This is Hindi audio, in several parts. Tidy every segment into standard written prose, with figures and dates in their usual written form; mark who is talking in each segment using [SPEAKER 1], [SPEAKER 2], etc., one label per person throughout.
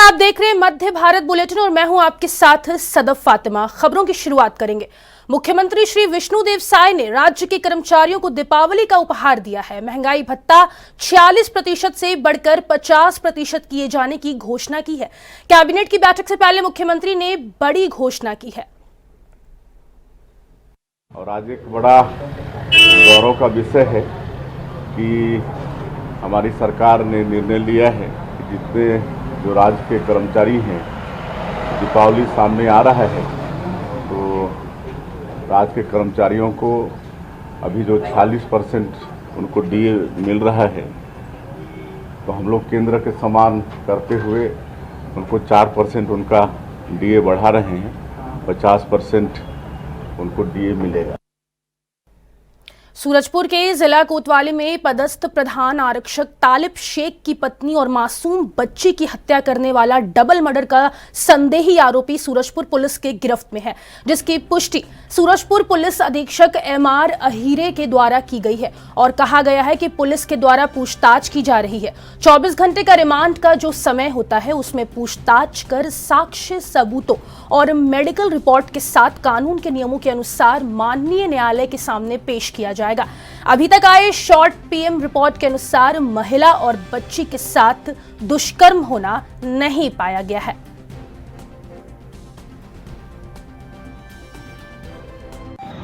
[SPEAKER 1] आप देख रहे हैं मध्य भारत बुलेटिन और मैं हूं आपके साथ सदफ फातिमा। खबरों की शुरुआत करेंगे। मुख्यमंत्री श्री विष्णुदेव साय ने राज्य के कर्मचारियों को दीपावली का उपहार दिया है। महंगाई भत्ता 46% से बढ़कर 50% किए जाने की घोषणा की है। कैबिनेट की बैठक से पहले मुख्यमंत्री ने बड़ी घोषणा की है।
[SPEAKER 2] और आज एक बड़ा गौरव का विषय है कि हमारी सरकार ने निर्णय लिया है कि जितने जो राज्य के कर्मचारी हैं, दीपावली सामने आ रहा है तो राज्य के कर्मचारियों को अभी जो 46% उनको डीए मिल रहा है, तो हम लोग केंद्र के समान करते हुए उनको 4% उनका डीए बढ़ा रहे हैं। 50% उनको डीए मिलेगा।
[SPEAKER 1] सूरजपुर के जिला कोतवाली में पदस्थ प्रधान आरक्षक तालिब शेख की पत्नी और मासूम बच्ची की हत्या करने वाला डबल मर्डर का संदेही आरोपी सूरजपुर पुलिस के गिरफ्त में है, जिसकी पुष्टि सूरजपुर पुलिस अधीक्षक एमआर अहीरे के द्वारा की गई है और कहा गया है कि पुलिस के द्वारा पूछताछ की जा रही है। 24 घंटे का रिमांड का जो समय होता है उसमें पूछताछ कर साक्ष्य सबूतों और मेडिकल रिपोर्ट के साथ कानून के नियमों के अनुसार माननीय न्यायालय के सामने पेश किया जाएगा। अभी तक आए शॉर्ट पीएम रिपोर्ट के अनुसार महिला और बच्ची के साथ दुष्कर्म होना नहीं पाया गया है।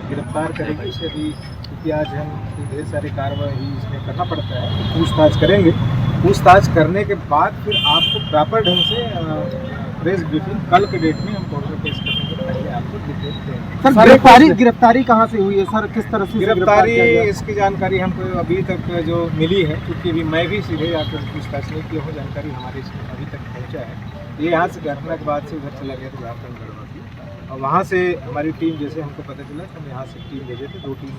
[SPEAKER 3] गिरफ्तार करेंगे इसे भी, क्योंकि आज हम ढेर सारी कार्रवाई इसमें करना पड़ता है, तो पूछताछ करेंगे। पूछताछ करने के बाद फिर आपको प्रॉपर ढंग से प्रेस ब्रीफिंग कल के डेट में हम कोर्ट में पेश करने के पहले आपको डिटेल देंगे।
[SPEAKER 4] गिरफ्तारी कहाँ से हुई है सर? किस तरह से
[SPEAKER 3] गिरफ्तारी इसकी जानकारी हमको अभी तक जो मिली है, क्योंकि अभी मैं भी सीधे आकर पूछताछ नहीं किया हूँ, जानकारी हमारे इसमें अभी तक पहुँचा है। ये यहाँ से घटना के बाद से उधर चला गया था झारखंड गढ़वा की, और वहाँ से हमारी टीम, जैसे हमको पता चला हम यहाँ से टीम भेजे थे, 2 टीम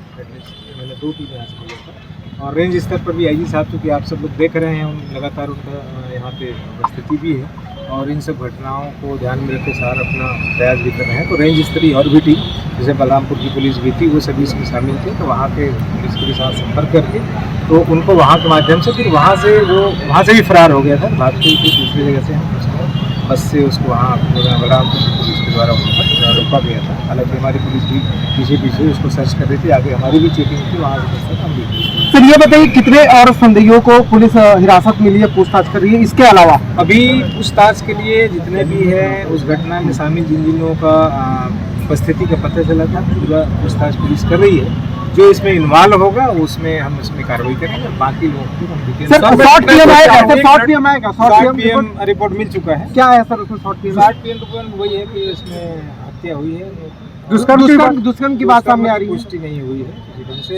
[SPEAKER 3] मैंने 2 टीम यहाँ से भेजा था। और रेंज स्तर पर भी आईजी साहब, क्योंकि आप सब लोग देख रहे हैं लगातार उनका यहाँ पे उपस्थिति भी है और इन सब घटनाओं को ध्यान में रखते सार अपना प्रयास भी कर रहे हैं। तो रेंज स्तरीय और भी टीम, जैसे बलरामपुर की पुलिस भी थी, वो सभी इसमें शामिल थे। तो वहाँ के पुलिस के साथ संपर्क करके तो उनको वहाँ के माध्यम से फिर वहाँ से भी फरार हो गया था, भागते हुए दूसरी जगह से हम उसको बस से उसको वहाँ बलरामपुर की पुलिस के द्वारा वहाँ पर रोका गया था। हालांकि हमारी पुलिस भी पीछे उसको सर्च कर रही थी, आगे हमारी भी चेकिंग थी, वहाँ से हम भी।
[SPEAKER 4] सर ये बताइए कितने और संदेहियों को पुलिस हिरासत में लिए पूछताछ कर रही है? इसके अलावा
[SPEAKER 3] अभी पूछताछ के लिए जितने भी है उस घटना में शामिल जिन लोगों का उपस्थिति का पता चला था, पूरा पूछताछ पुलिस कर रही है। जो इसमें इन्वॉल्व होगा उसमें हम इसमें कार्रवाई करेंगे। बाकी लोगों को हम शॉर्ट पीएम रिपोर्ट मिल चुका है।
[SPEAKER 4] क्या है सर उसमें? शॉर्ट पीएम
[SPEAKER 3] रिपोर्ट वही है कि इसमें हत्या हुई है,
[SPEAKER 4] दुष्कर्म की बात सामने आ रही है,
[SPEAKER 3] पुष्टि नहीं हुई है किसी ढंग से।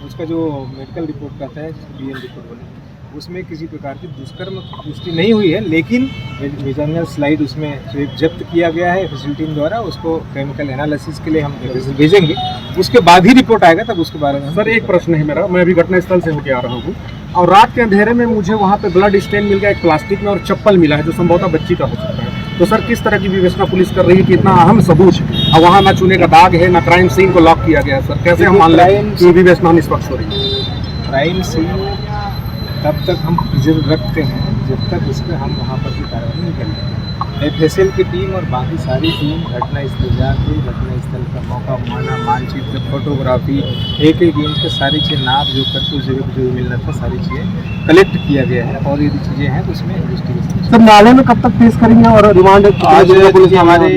[SPEAKER 3] उसका जो मेडिकल रिपोर्ट कहता है, बीएम रिपोर्ट बोले, उसमें किसी प्रकार की दुष्कर्म पुष्टि नहीं हुई है, लेकिन विजिलेंस स्लाइड उसमें जब्त किया गया है फैसिलिटी द्वारा। उसको केमिकल एनालिसिस के लिए हम भेजेंगे, उसके बाद ही रिपोर्ट आएगा, तब उसके बारे में।
[SPEAKER 4] सर एक प्रश्न है मेरा, मैं अभी घटनास्थल से होकर आ रहा हूँ और रात के अंधेरे में मुझे वहाँ पे ब्लड स्टेन मिल गया एक प्लास्टिक में, और चप्पल मिला है जो संभवतः बच्ची का हो सकता है। तो सर किस तरह की विवेचना पुलिस कर रही है कि इतना अहम सबूत और वहाँ ना चूने का दाग है, ना क्राइम सीन को लॉक किया गया है? सर कैसे हम मान लें कि विवेचना निष्पक्ष हो रही है?
[SPEAKER 3] क्राइम सीन तब तक हम प्रिजर्व रखते हैं जब तक इस पर हम वहाँ पर भी कार्रवाई नहीं करते। एफएसएल की टीम और बाकी सारी टीम घटना स्थल जाके घटना स्थल का मौका माना, मानचित्र, फोटोग्राफी, एक इंच के सारी चीज़ें नाप जो करके उस जगह जो मिलना था सारी चीज़ें कलेक्ट किया गया है। और यदि चीज़ें हैं तो उसमें इन्वेस्टिगेशन।
[SPEAKER 4] सर न्यायालय में कब तक पेश करेंगे और रिमांड?
[SPEAKER 3] आज हमारे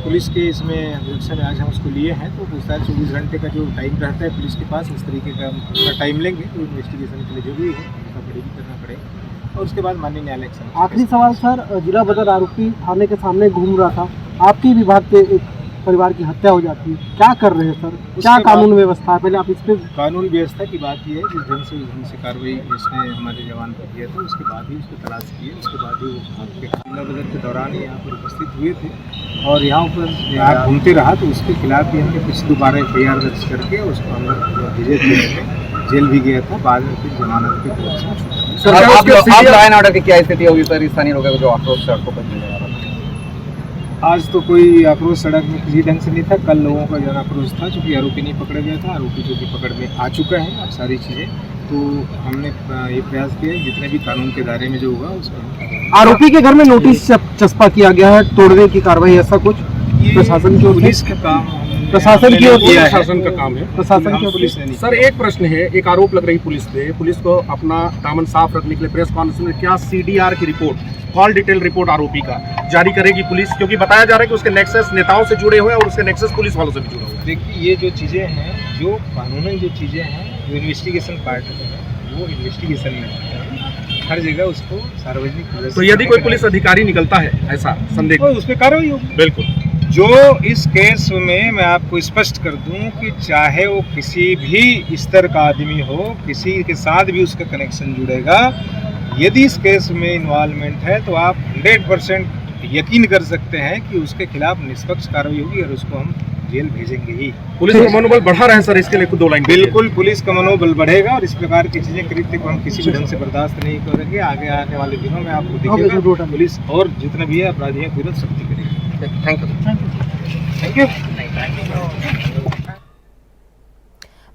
[SPEAKER 3] पुलिस के इसमें डायरेक्शन में आज हम उसको लिए हैं, तो पूछताछ 24 घंटे का जो टाइम रहता है पुलिस के पास, इस तरीके का हम पूरा टाइम लेंगे। तो इन्वेस्टिगेशन के लिए जो भी है भी करना पड़ेगा और उसके बाद माननीय न्यायालय।
[SPEAKER 4] आखिरी सवाल सर, जिला बदर आरोपी थाने के सामने घूम रहा था, आपके विभाग के एक परिवार की हत्या हो जाती है, क्या कर रहे हैं सर? क्या कानून व्यवस्था है? पहले आप इस पर।
[SPEAKER 3] कानून व्यवस्था की बात ये है, जिस ढंग से कार्रवाई इसने हमारे जवान पर किया था, उसके बाद ही उसको तलाश किए, उसके बाद ही वो जिला बदर के दौरान ही यहाँ पर उपस्थित हुए थे और यहाँ पर घूमते रहा, तो उसके खिलाफ भी हमने कुछ दोबारा FIR दर्ज करके उसको अंदर भेजे थे, जेल भी गया था, बाद में फिर जमानत के तौर से।
[SPEAKER 5] सर लॉ एंड ऑर्डर की क्या स्थिति होगी सर? स्थानीय लोगों को जो आक्रोश सड़कों पर मिल रहा था,
[SPEAKER 3] आज तो कोई आक्रोश सड़क में किसी ढंग से नहीं था। कल लोगों का जो आक्रोश था, चूँकि आरोपी नहीं पकड़ा गया था, आरोपी जो कि पकड़ में आ चुका है, अब सारी चीज़ें तो हमने ये प्रयास किया है जितने भी कानून के दायरे में जो होगा उसको।
[SPEAKER 4] आरोपी के घर में नोटिस चस्पा किया गया है, तोड़ने की कार्रवाई, ऐसा कुछ प्रशासन की ओर से?
[SPEAKER 3] पुलिस का काम
[SPEAKER 4] प्रशासन की ओर से
[SPEAKER 3] किया है।
[SPEAKER 4] प्रशासन का काम है, प्रशासन की ओर
[SPEAKER 3] पुलिस
[SPEAKER 4] से।
[SPEAKER 3] ने नहीं
[SPEAKER 4] सर एक प्रश्न है, एक आरोप लग रही पुलिस पे, पुलिस को अपना दामन साफ रखने के लिए प्रेस कॉन्फ्रेंस में क्या सीडीआर की रिपोर्ट, कॉल डिटेल रिपोर्ट आरोपी का जारी करेगी पुलिस? क्योंकि बताया जा रहा है कि उसके नेक्सस नेताओं से जुड़े हुए हैं और उसके नेक्सस पुलिस वालों से भी जुड़े हुए हैं।
[SPEAKER 3] देखिए ये जो चीज़ें हैं, जो कानूनी जो चीज़ें हैं, जो इन्वेस्टिगेशन पार्ट है वो इन्वेस्टिगेशन में है। हर जगह उसको सार्वजनिक।
[SPEAKER 4] तो यदि कोई पुलिस अधिकारी निकलता है ऐसा संदेह,
[SPEAKER 3] तो उस पर कार्रवाई होगी।
[SPEAKER 4] बिल्कुल।
[SPEAKER 3] जो इस केस में मैं आपको स्पष्ट कर दूं कि चाहे वो किसी भी स्तर का आदमी हो, किसी के साथ भी उसका कनेक्शन जुड़ेगा, यदि इस केस में इन्वॉल्वमेंट है तो आप 100% यकीन कर सकते हैं कि उसके खिलाफ निष्पक्ष कार्रवाई होगी और उसको हम जेल भेजेंगे ही।
[SPEAKER 4] पुलिस का मनोबल बढ़ा रहे हैं सर, इसके लिए कुछ 2 लाइन
[SPEAKER 3] बिल्कुल पुलिस का मनोबल बढ़ेगा और इस प्रकार की चीजें कृत्य को हम किसी भी ढंग से बर्दाश्त नहीं करेंगे। आगे आने वाले दिनों में आपको दिखेगा पुलिस और जितना भी है अपराधियों के विरुद्ध सख्ती करेगी। Thank you.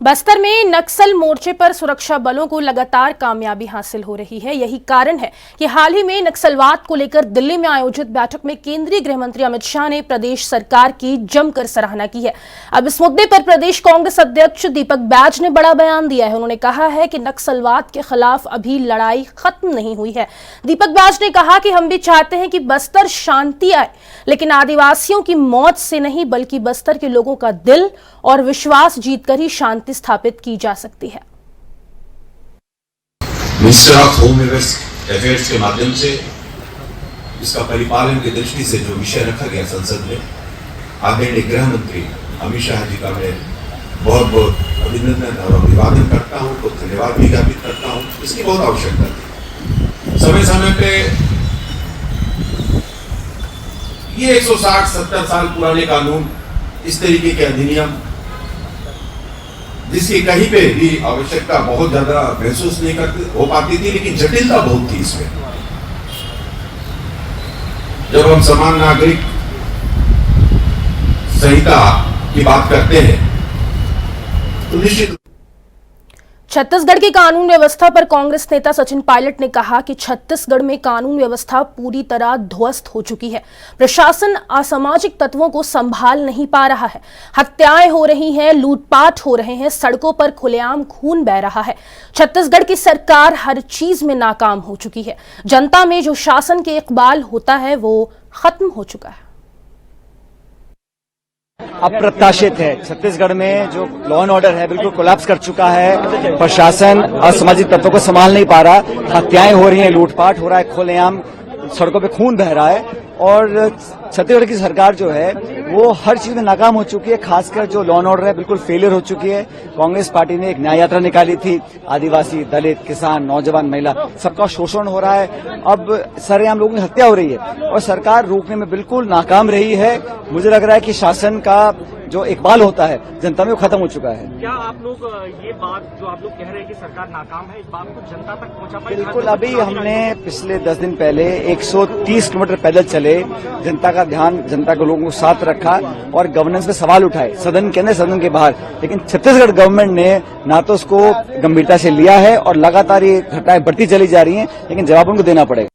[SPEAKER 1] बस्तर में नक्सल मोर्चे पर सुरक्षा बलों को लगातार कामयाबी हासिल हो रही है। यही कारण है कि हाल ही में नक्सलवाद को लेकर दिल्ली में आयोजित बैठक में केंद्रीय गृह मंत्री अमित शाह ने प्रदेश सरकार की जमकर सराहना की है। अब इस मुद्दे पर प्रदेश कांग्रेस अध्यक्ष दीपक बैज ने बड़ा बयान दिया है। उन्होंने कहा है कि नक्सलवाद के खिलाफ अभी लड़ाई खत्म नहीं हुई है। दीपक बैज ने कहा कि हम भी चाहते हैं कि बस्तर शांति आए, लेकिन आदिवासियों की मौत से नहीं बल्कि बस्तर के लोगों का दिल और विश्वास जीतकर ही शांति स्थापित की जा सकती है।
[SPEAKER 6] मिनिस्टर ऑफ होम अफेयर्स के माध्यम से इसका परिपालन की दृष्टि से जो विषय रखा गया संसद में, आदरणीय गृह मंत्री अमित शाह जी का मैं बहुत बहुत अभिनंदन और अभिवादन करता हूँ, तो धन्यवाद भी ज्ञापित करता हूँ। इसकी बहुत आवश्यकता थी। समय समय पे ये 160-70 साल पुराने कानून, इस तरीके के अधिनियम जिसकी कहीं पे भी आवश्यकता बहुत ज्यादा महसूस नहीं हो पाती थी, लेकिन जटिलता बहुत थी इसमें। जब हम समान नागरिक संहिता की बात करते हैं तो निश्चित।
[SPEAKER 1] छत्तीसगढ़ की कानून व्यवस्था पर कांग्रेस नेता सचिन पायलट ने कहा कि छत्तीसगढ़ में कानून व्यवस्था पूरी तरह ध्वस्त हो चुकी है। प्रशासन असामाजिक तत्वों को संभाल नहीं पा रहा है। हत्याएं हो रही हैं, लूटपाट हो रहे हैं, सड़कों पर खुलेआम खून बह रहा है। छत्तीसगढ़ की सरकार हर चीज में नाकाम हो चुकी है। जनता में जो शासन के इकबाल होता है वो खत्म हो चुका है।
[SPEAKER 7] अप्रत्याशित है। छत्तीसगढ़ में जो लॉ एंड ऑर्डर है बिल्कुल कोलैप्स कर चुका है। प्रशासन असामाजिक तत्वों को संभाल नहीं पा रहा, हत्याएं हो रही हैं, लूटपाट हो रहा है, खुलेआम सड़कों पे खून बह रहा है और छत्तीसगढ़ की सरकार जो है वो हर चीज में नाकाम हो चुकी है। खासकर जो लॉ एंड ऑर्डर है बिल्कुल फेलियर हो चुकी है। कांग्रेस पार्टी ने एक न्याय यात्रा निकाली थी, आदिवासी, दलित, किसान, नौजवान, महिला सबका शोषण हो रहा है। अब सरेआम लोगों की हत्या हो रही है और सरकार रोकने में बिल्कुल नाकाम रही है। मुझे लग रहा है कि शासन का जो इकबाल होता है जनता में वो खत्म हो चुका है।
[SPEAKER 8] क्या आप लोग ये बात जो आप लोग कह रहे हैं कि सरकार नाकाम है, इस बात को जनता तक पहुंचा पाए?
[SPEAKER 7] बिल्कुल। अभी हमने पिछले 10 दिन पहले 130 किलोमीटर पैदल चले, जनता का ध्यान, जनता के लोगों को साथ रखा और गवर्नेंस पे सवाल उठाए, सदन के अंदर, सदन के बाहर। लेकिन छत्तीसगढ़ गवर्नमेंट ने ना तो उसको गंभीरता से लिया है और लगातार ये घटनाएं बढ़ती चली जा रही हैं, लेकिन जवाब उनको देना पड़ेगा।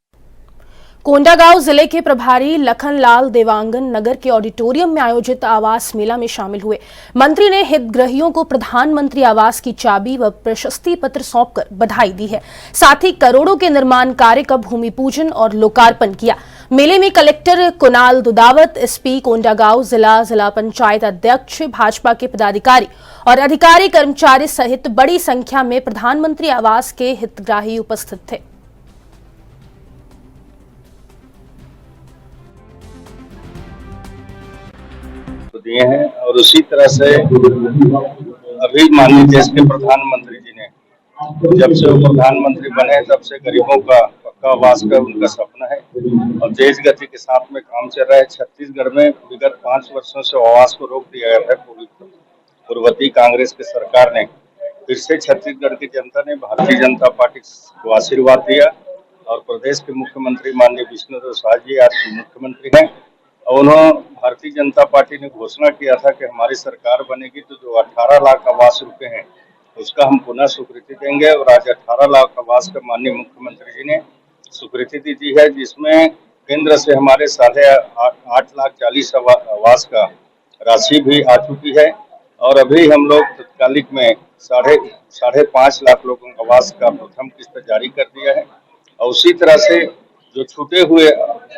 [SPEAKER 1] कोंडागांव जिले के प्रभारी लखनलाल देवांगन नगर के ऑडिटोरियम में आयोजित आवास मेला में शामिल हुए। मंत्री ने हितग्राहियों को प्रधानमंत्री आवास की चाबी व प्रशस्ति पत्र सौंपकर बधाई दी है। साथ ही करोड़ों के निर्माण कार्य का भूमि पूजन और लोकार्पण किया। मेले में कलेक्टर कुणाल दुदावत, एसपी कोंडागांव, जिला पंचायत अध्यक्ष, भाजपा के पदाधिकारी और अधिकारी कर्मचारी सहित बड़ी संख्या में प्रधानमंत्री आवास के हितग्राही उपस्थित थे।
[SPEAKER 9] दिए हैं और उसी तरह से अभी माननीय देश के प्रधानमंत्री जी ने जब से वो प्रधानमंत्री बने तब से गरीबों का पक्का आवास का उनका सपना है और तेज गति के साथ में काम चल रहा है। छत्तीसगढ़ में विगत 5 वर्षों से आवास को रोक दिया गया था। पूर्ववर्ती कांग्रेस की सरकार ने फिर से छत्तीसगढ़ की जनता ने भारतीय जनता पार्टी को आशीर्वाद दिया और प्रदेश के मुख्यमंत्री माननीय विष्णुदेव साय जी आज मुख्यमंत्री हैं और उन्होंने भारतीय जनता पार्टी ने घोषणा किया था कि हमारी सरकार बनेगी तो जो 18 लाख आवास रुके हैं उसका हम पुनः स्वीकृति देंगे। और आज 18 लाख आवास का माननीय मुख्यमंत्री जी ने स्वीकृति दी है, जिसमें केंद्र से हमारे 8,40,000 आवास का राशि भी आ चुकी है। और अभी हम लोग तत्कालिक में 5.5 लाख लोगों को आवास का प्रथम किस्त जारी कर दिया है। और उसी तरह से जो छूटे हुए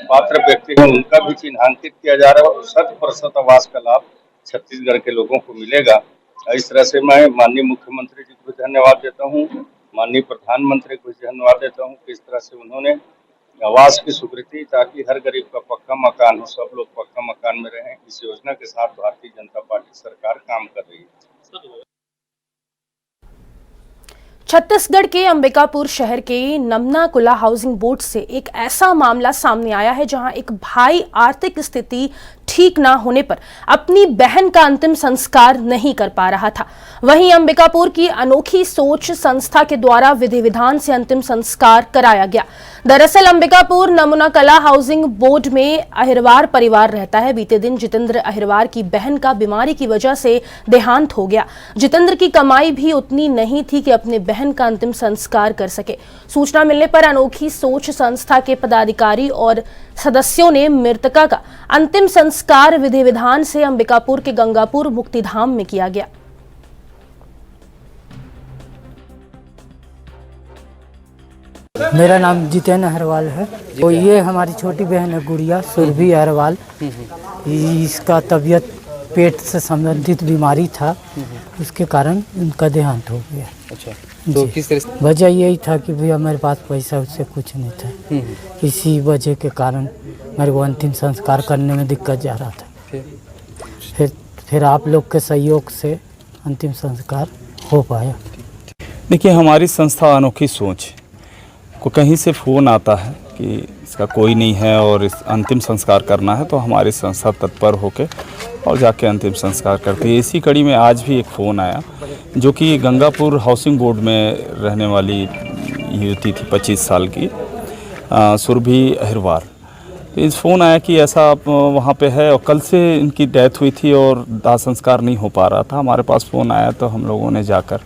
[SPEAKER 9] पात्र व्यक्ति हैं उनका भी चिन्हांकित किया जा रहा है और 100% आवास का लाभ छत्तीसगढ़ के लोगों को मिलेगा। इस तरह से मैं माननीय मुख्यमंत्री जी को धन्यवाद देता हूँ, माननीय प्रधानमंत्री को धन्यवाद देता हूँ कि इस तरह से उन्होंने आवास की स्वीकृति, ताकि हर गरीब का पक्का मकान हो, सब लोग पक्का मकान में रहें। इस योजना के साथ भारतीय जनता पार्टी सरकार काम कर रही है।
[SPEAKER 1] छत्तीसगढ़ के अंबिकापुर शहर के नमनाकुला हाउसिंग बोर्ड से एक ऐसा मामला सामने आया है जहां एक भाई आर्थिक स्थिति ठीक ना होने पर अपनी बहन का अंतिम संस्कार नहीं कर पा रहा था। वहीं अंबिकापुर की अनोखी सोच संस्था के द्वारा विधि विधान से अंतिम संस्कार कराया गया। दरअसल अंबिकापुर नमनाकुला हाउसिंग बोर्ड में अहिरवार परिवार रहता है। बीते दिन जितेंद्र अहिरवार की बहन का बीमारी की वजह से देहांत हो गया। जितेंद्र की कमाई भी उतनी नहीं थी कि अपने बहन का अंतिम संस्कार कर सके। सूचना मिलने पर अनोखी सोच संस्था के पदाधिकारी और सदस्यों ने मृतका का अंतिम संस्कार विधि विधान से अंबिकापुर के गंगापुर मुक्तिधाम में किया गया।
[SPEAKER 10] मेरा नाम जितेंद्र अहिरवाल है। तो ये हमारी छोटी बहन है गुड़िया सुरभि अहिरवाल। इसका तबीयत पेट से संबंधित बीमारी था, उसके कारण उनका देहांत हो गया।
[SPEAKER 5] अच्छा, तो किस तरह
[SPEAKER 10] वजह यही था कि भैया मेरे पास पैसा उससे कुछ नहीं था। इसी वजह के कारण मेरे को अंतिम संस्कार करने में दिक्कत जा रहा था। फिर आप लोग के सहयोग से अंतिम संस्कार हो पाया।
[SPEAKER 11] देखिए, हमारी संस्था अनोखी सोच को कहीं से फ़ोन आता है कि इसका कोई नहीं है और इस अंतिम संस्कार करना है, तो हमारी संस्था तत्पर होकर और जाके अंतिम संस्कार करती है। इसी कड़ी में आज भी एक फ़ोन आया जो कि गंगापुर हाउसिंग बोर्ड में रहने वाली युवती थी 25 साल की सुरभि अहिरवार। इस फ़ोन आया कि ऐसा वहाँ पे है और कल से इनकी डेथ हुई थी और दाह संस्कार नहीं हो पा रहा था। हमारे पास फ़ोन आया तो हम लोगों ने जाकर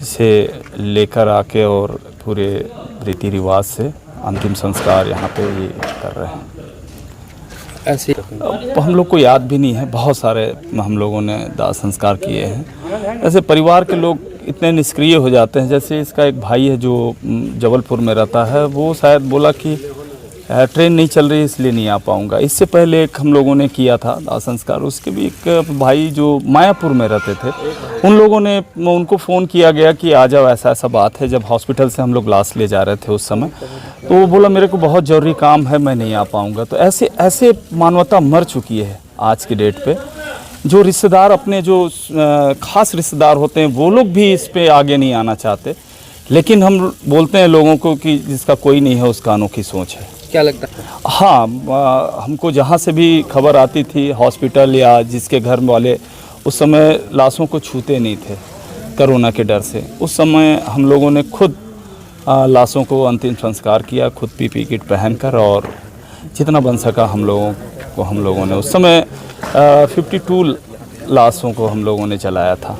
[SPEAKER 11] इसे लेकर आके और पूरे रीति रिवाज से अंतिम संस्कार यहाँ पे ये कर रहे हैं।
[SPEAKER 5] ऐसे
[SPEAKER 11] हम लोग को याद भी नहीं है, बहुत सारे हम लोगों ने दाह संस्कार किए हैं। ऐसे परिवार के लोग इतने निष्क्रिय हो जाते हैं। जैसे इसका एक भाई है जो जबलपुर में रहता है, वो शायद बोला कि ट्रेन नहीं चल रही इसलिए नहीं आ पाऊँगा। इससे पहले एक हम लोगों ने किया था दाह संस्कार, उसके भी एक भाई जो मायापुर में रहते थे, उन लोगों ने उनको फ़ोन किया गया कि आ जाओ, ऐसा ऐसा बात है। जब हॉस्पिटल से हम लोग लाश ले जा रहे थे उस समय, तो वो बोला मेरे को बहुत ज़रूरी काम है, मैं नहीं आ पाऊँगा। तो ऐसे मानवता मर चुकी है आज की डेट पे। जो रिश्तेदार अपने जो ख़ास रिश्तेदार होते हैं वो लोग भी इस पर आगे नहीं आना चाहते, लेकिन हम बोलते हैं लोगों को कि जिसका कोई नहीं है उसका अनोखी सोच है।
[SPEAKER 5] क्या लगता है?
[SPEAKER 11] हाँ, हमको जहाँ से भी खबर आती थी हॉस्पिटल या जिसके घर वाले उस समय लाशों को छूते नहीं थे कोरोना के डर से, उस समय हम लोगों ने खुद लाशों को अंतिम संस्कार किया, खुद पीपी किट पहनकर, और जितना बन सका हम लोगों ने उस समय 52 लाशों को हम लोगों ने जलाया था।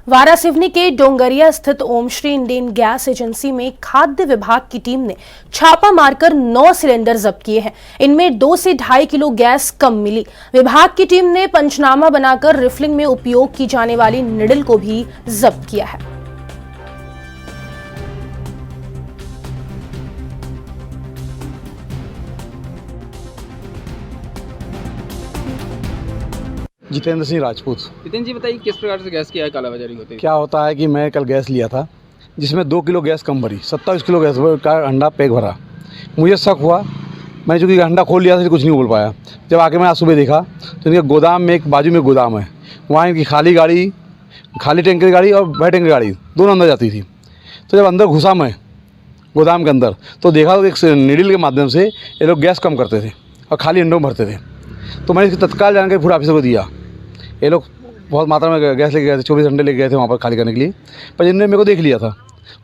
[SPEAKER 1] वारासिवनी के डोंगरिया स्थित ओम श्री इंडेन गैस एजेंसी में खाद्य विभाग की टीम ने छापा मारकर 9 सिलेंडर जब्त किए हैं। इनमें 2 से 2.5 किलो गैस कम मिली। विभाग की टीम ने पंचनामा बनाकर रिफिलिंग में उपयोग की जाने वाली निडल को भी जब्त किया है।
[SPEAKER 4] जितेंद्र सिंह राजपूत।
[SPEAKER 5] जितेंद्र जी, बताइए किस प्रकार से गैस की कालाबाजारी होती है?
[SPEAKER 4] क्या होता है कि मैं कल गैस लिया था जिसमें 2 किलो गैस कम भरी, 27 किलो गैस का अंडा पैक भरा। मुझे शक हुआ, मैंने चूँकि अंडा खोल लिया था, कुछ नहीं बोल पाया। जब आके मैं आज सुबह देखा तो इनके गोदाम में, एक बाजू में गोदाम है, वहाँ इनकी खाली गाड़ी, खाली टैंकर गाड़ी और बड़े टैंकर गाड़ी दोनों अंदर जाती थी। तो जब अंदर घुसा मैं गोदाम के अंदर, तो देखा तो एक नीडल के माध्यम से ये लोग गैस कम करते थे और खाली अंडों में भरते थे। तो मैंने इसकी तत्काल जानकारी फूड ऑफिसर को दिया। ये लोग बहुत मात्रा में गैस लेके गए थे, 24 घंटे लेके गए थे वहाँ पर खाली करने के लिए, पर जिन्होंने मेरे को देख लिया था।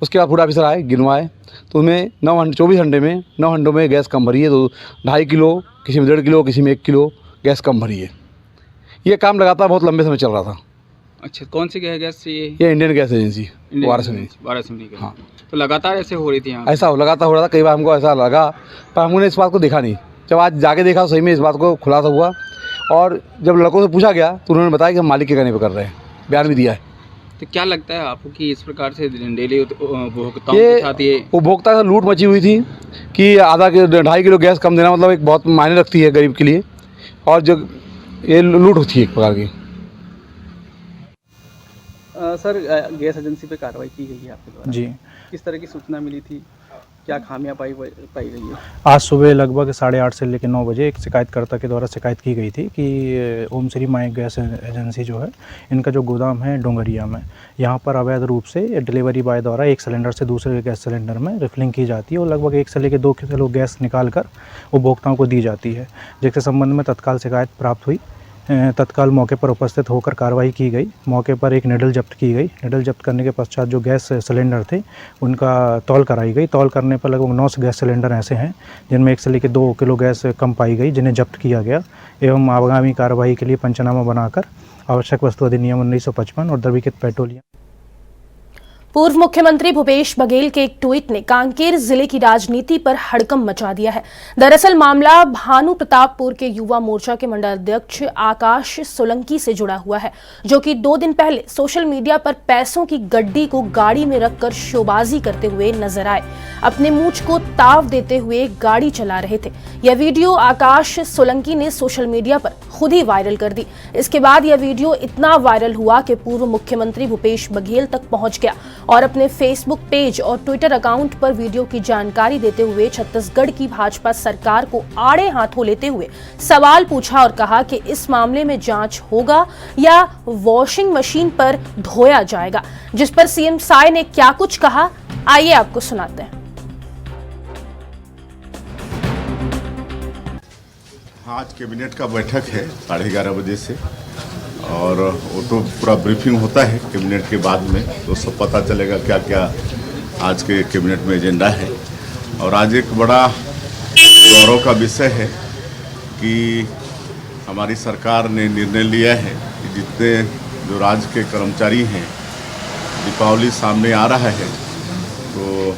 [SPEAKER 4] उसके बाद फूड ऑफिसर आए, गिनवाए, तो उनमें 24 घंटे में 9 घंटों में गैस कम भरी है। तो 2.5 किलो, किसी में 1.5 किलो, किसी में 1 किलो गैस कम भरी है। ये काम लगातार बहुत लंबे समय चल रहा था।
[SPEAKER 5] अच्छा, कौन सी गैस से
[SPEAKER 12] ये इंडियन गैस एजेंसी
[SPEAKER 5] वाराणसी हाँ। तो लगातार ऐसे हो रही थी यहाँ?
[SPEAKER 12] ऐसा लगातार हो रहा था, कई बार हमको ऐसा लगा, पर हमने इस बात को देखा नहीं। जब आज जाके देखा सही में इस बात को खुलासा हुआ, और जब लड़कों से पूछा गया तो उन्होंने बताया कि हम मालिक के कहने पर कर रहे हैं, बयान भी दिया है।
[SPEAKER 5] तो क्या लगता है आपको कि इस प्रकार से डेली उपभोक्ताओं के साथ ये
[SPEAKER 12] उपभोक्ता का लूट मची हुई थी कि आधा 2.5 किलो गैस कम देना मतलब एक बहुत मायने रखती है गरीब के लिए, और जो ये लूट होती है एक प्रकार की।
[SPEAKER 5] सर, गैस एजेंसी पे कार्रवाई की गई है आपके द्वारा
[SPEAKER 13] जी।
[SPEAKER 5] किस तरह की सूचना मिली थी, क्या खामियां पाई गई है?
[SPEAKER 13] आज सुबह लगभग 8:30 से लेकर 9 बजे एक शिकायतकर्ता के द्वारा शिकायत की गई थी कि ओम श्री माई गैस एजेंसी जो है, इनका जो गोदाम है डोंगरिया में, यहाँ पर अवैध रूप से डिलीवरी बॉय द्वारा एक सिलेंडर से दूसरे गैस सिलेंडर में रिफिलिंग की जाती है और लगभग 1 से लेकर 2 किलो गैस निकाल कर उपभोक्ताओं को दी जाती है, जिसके संबंध में तत्काल शिकायत प्राप्त हुई। तत्काल मौके पर उपस्थित होकर कार्रवाई की गई। मौके पर एक निडल जब्त की गई। निडल जब्त करने के पश्चात जो गैस सिलेंडर थे उनका तौल कराई गई। तौल करने पर लगभग 9 गैस सिलेंडर ऐसे हैं जिनमें 1 से लेकर 2 किलो गैस कम पाई गई, जिन्हें जब्त किया गया एवं आगामी कार्रवाई के लिए पंचनामा बनाकर आवश्यक वस्तु अधिनियम 1955 और द्रवीकृत पेट्रोलियम।
[SPEAKER 1] पूर्व मुख्यमंत्री भूपेश बघेल के एक ट्वीट ने कांकेर जिले की राजनीति पर हड़कंप मचा दिया है। दरअसल मामला भानु प्रतापपुर के युवा मोर्चा के मंडल अध्यक्ष आकाश सोलंकी से जुड़ा हुआ है, जो कि 2 दिन पहले सोशल मीडिया पर पैसों की गड्डी को गाड़ी में रखकर शोबाजी करते हुए नजर आए। अपने मूंछ को ताव देते हुए गाड़ी चला रहे थे। यह वीडियो आकाश सोलंकी ने सोशल मीडिया पर खुद ही वायरल कर दी। इसके बाद यह वीडियो इतना वायरल हुआ कि पूर्व मुख्यमंत्री भूपेश बघेल तक पहुंच गया और अपने फेसबुक पेज और ट्विटर अकाउंट पर वीडियो की जानकारी देते हुए छत्तीसगढ़ की भाजपा सरकार को आड़े हाथों लेते हुए सवाल पूछा और कहा कि इस मामले में जांच होगा या वॉशिंग मशीन पर धोया जाएगा। जिस पर सीएम साय ने क्या कुछ कहा, आइए आपको सुनाते हैं।
[SPEAKER 2] आज कैबिनेट का बैठक है 11:30 बजे से, और वो तो पूरा ब्रीफिंग होता है कैबिनेट के बाद में, तो सब पता चलेगा क्या क्या आज के कैबिनेट में एजेंडा है। और आज एक बड़ा गौरव का विषय है कि हमारी सरकार ने निर्णय लिया है कि जितने जो राज्य के कर्मचारी हैं, दीपावली सामने आ रहा है, तो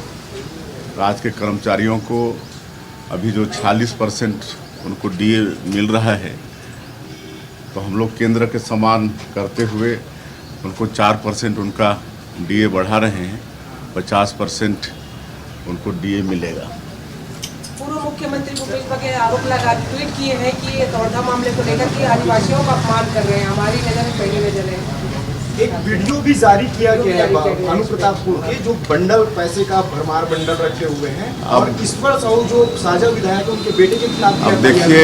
[SPEAKER 2] राज्य के कर्मचारियों को अभी जो 46% उनको डीए मिल रहा है, तो हम लोग केंद्र के समान करते हुए उनको 4% उनका डीए बढ़ा रहे हैं, 50% उनको डीए मिलेगा।
[SPEAKER 14] पूर्व मुख्यमंत्री भूपेश बघेल आरोप लगा ट्वीट किए हैं कि ये दौड़धा मामले को लेकर के आदिवासियों का अपमान कर रहे हैं, हमारी नज़र में पहली नजर है।
[SPEAKER 4] एक वीडियो भी जारी किया गया है भानु प्रतापपुर के, जो बंडल पैसे का भरमार बंडल रखे हुए हैं, और ईश्वर साहू जो साझा विधायक है उनके बेटे के खिलाफ।
[SPEAKER 2] अब देखिए,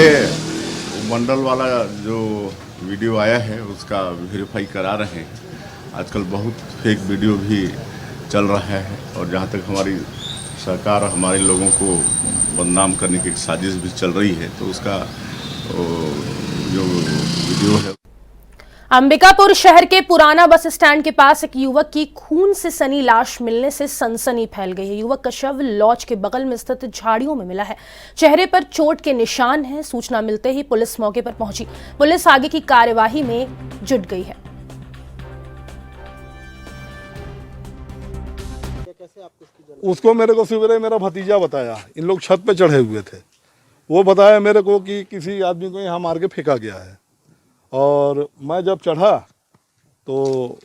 [SPEAKER 2] मंडल वाला जो वीडियो आया है उसका वेरीफाई करा रहे हैं। आजकल बहुत फेक वीडियो भी चल रहा है, और जहाँ तक हमारी सरकार हमारे लोगों को बदनाम करने की साजिश भी चल रही है, तो उसका जो वीडियो है।
[SPEAKER 1] अंबिकापुर शहर के पुराना बस स्टैंड के पास एक युवक की खून से सनी लाश मिलने से सनसनी फैल गई है। युवक का शव लॉज के बगल में स्थित झाड़ियों में मिला है। चेहरे पर चोट के निशान हैं। सूचना मिलते ही पुलिस मौके पर पहुंची। पुलिस आगे की कार्यवाही में जुट गई है।
[SPEAKER 15] उसको मेरे को सवेरे मेरा भतीजा बताया, इन लोग छत पे चढ़े हुए थे, वो बताया मेरे को कि किसी आदमी को यहाँ मार के फेंका गया है। और मैं जब चढ़ा तो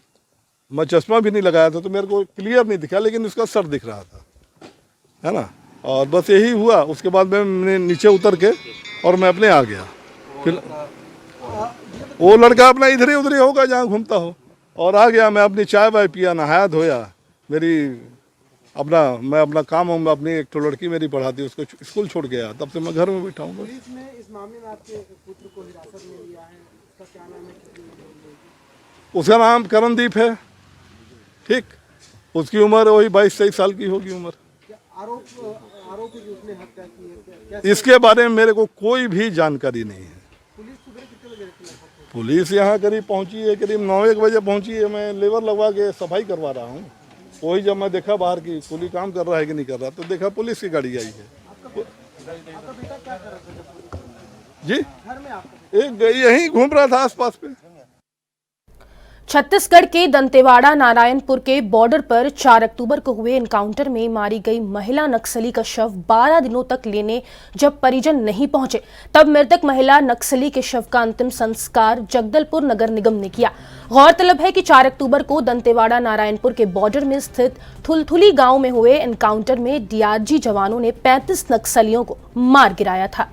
[SPEAKER 15] मैं चश्मा भी नहीं लगाया था, तो मेरे को क्लियर नहीं दिखा, लेकिन उसका सर दिख रहा था, है ना। और बस यही हुआ। उसके बाद मैं नीचे उतर के और मैं अपने आ गया। फिर वो लड़का अपना इधर ही उधर ही होगा जहाँ घूमता हो, और आ गया। मैं अपनी चाय वाय पिया, नहाया धोया, मैं अपना काम हूँ, अपनी एक तो लड़की मेरी पढ़ाती, उसको स्कूल छोड़ के आया, तब से मैं घर में बैठा हूँ।
[SPEAKER 14] पुलिस ने इस मामले में आपके पुत्र को हिरासत में लिया है, उसका क्या नाम है?
[SPEAKER 15] उसका नाम करणदीप है। ठीक, उसकी उम्र वही 22-23 साल की होगी उम्र।
[SPEAKER 14] आरोप जो उसने हत्या की है,
[SPEAKER 15] इसके बारे में मेरे को कोई भी जानकारी नहीं है।
[SPEAKER 14] पुलिस सुबह कितने बजे रखी?
[SPEAKER 15] पुलिस यहाँ करीब पहुँची है, करीब 9-1 बजे पहुँची है। मैं लेबर लगवा के सफाई करवा रहा हूँ। वही जब मैं देखा बाहर की पुलिस काम कर रहा है कि नहीं कर रहा, तो देखा पुलिस की गाड़ी आई है।
[SPEAKER 14] आपका बेटा क्या कर रहा था
[SPEAKER 15] जी?
[SPEAKER 14] घर में आपका
[SPEAKER 15] एक यहीं घूम रहा था आसपास पे।
[SPEAKER 1] छत्तीसगढ़ के दंतेवाड़ा नारायणपुर के बॉर्डर पर 4 अक्टूबर को हुए एनकाउंटर में मारी गई महिला नक्सली का शव 12 दिनों तक लेने जब परिजन नहीं पहुंचे, तब मृतक महिला नक्सली के शव का अंतिम संस्कार जगदलपुर नगर निगम ने किया। गौरतलब है कि 4 अक्टूबर को दंतेवाड़ा नारायणपुर के बॉर्डर में स्थित थुलथुली गांव में हुए एनकाउंटर में डीआरजी जवानों ने 35 नक्सलियों को मार गिराया था।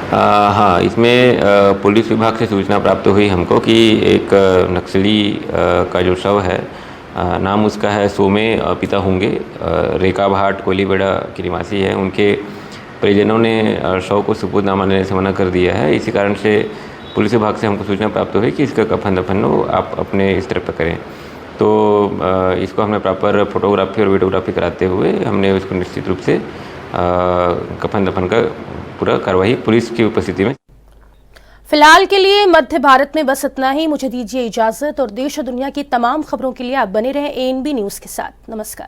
[SPEAKER 16] हाँ, इसमें पुलिस विभाग से सूचना प्राप्त हुई हमको कि एक नक्सली का जो शव है, नाम उसका है सोमे पिता होंगे, रेखा भाट कोलीबेड़ा की निवासी है। उनके परिजनों ने शव को सुपुर्दनामा लेने से मना कर दिया है। इसी कारण से पुलिस विभाग से हमको सूचना प्राप्त हुई कि इसका कफन दफन आप अपने स्तर पर करें। तो इसको हमने प्रॉपर फोटोग्राफी और वीडियोग्राफी कराते हुए हमने उसको निश्चित रूप से कफन दफन का पूरा कार्रवाई पुलिस की उपस्थिति में।
[SPEAKER 1] फिलहाल के लिए मध्य भारत में बस इतना ही। मुझे दीजिए इजाजत और देश और दुनिया की तमाम खबरों के लिए आप बने रहें ANB न्यूज के साथ। नमस्कार।